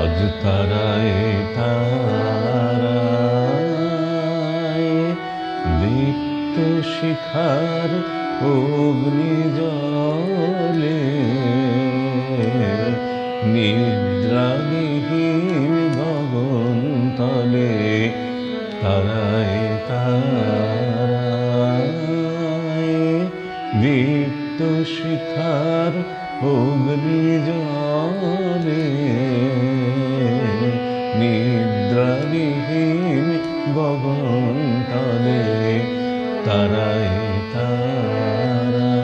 আজ তারায় তারায় দীপ্ত শিখার অগ্নি জলে নিদ্রাবিহীন গগন তলে তারায় তারায় দীপ্ত শিখার অগ্নি জলে নিদ্রাবিহীন গগন তলে তারায় তারায়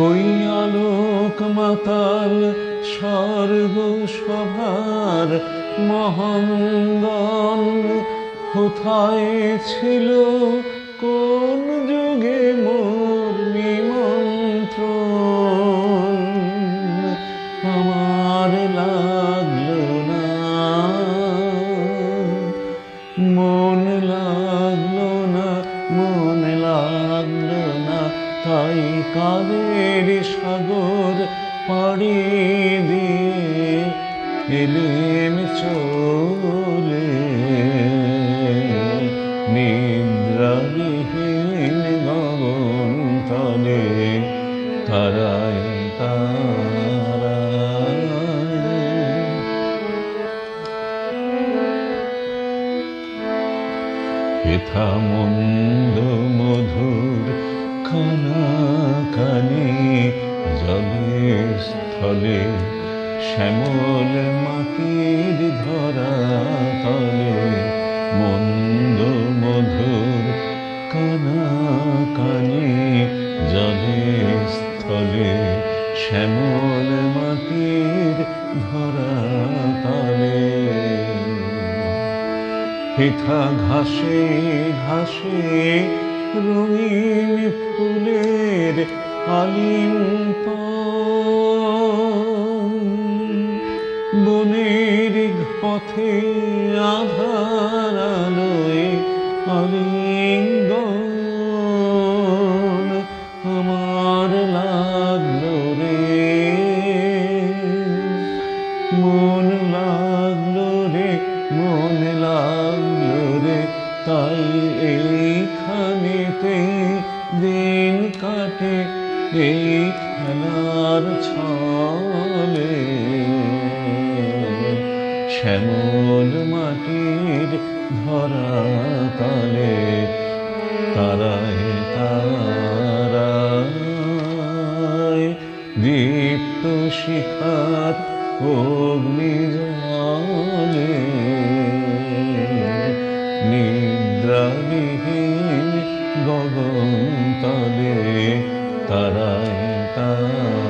ওই আলোক মাতাল স্বর্গ সভার মহাঙ্গন কোথায় ছিল কোন যুগে মোর নিমন্ত্রণ আমার লাগলো না মন লাগলো না মন লাগলো না তাই কালের সাগর পাড়ি দিয়ে এলেম চলে নিদ্রাবিহীন গগন তলে তারায় তারায় হেথা মন্দ মধুর কানাকানি জলে স্থলে শ্যামল মাটির ধরা তলে মন্দ মধুর কানাকানি জলে স্থলে শ্যামল মাটির ধরা তলে হেথা ঘাসে ঘাসে রঙিন ফুলের আলিঙ্গন বনের পথে আধার আলোয় আলিঙ্গন আমার লাগলো রে মন লাগলো রে মন লাগলো রে তাই এইখানেতে দিন কাটে এই খেলার ছলে শ্যামল মাটির ধরা তলে তারায় তারায় দীপ্ত শিখার অগ্নি জলে নিদ্রাবিহীন গগন তলে তারায় তারায়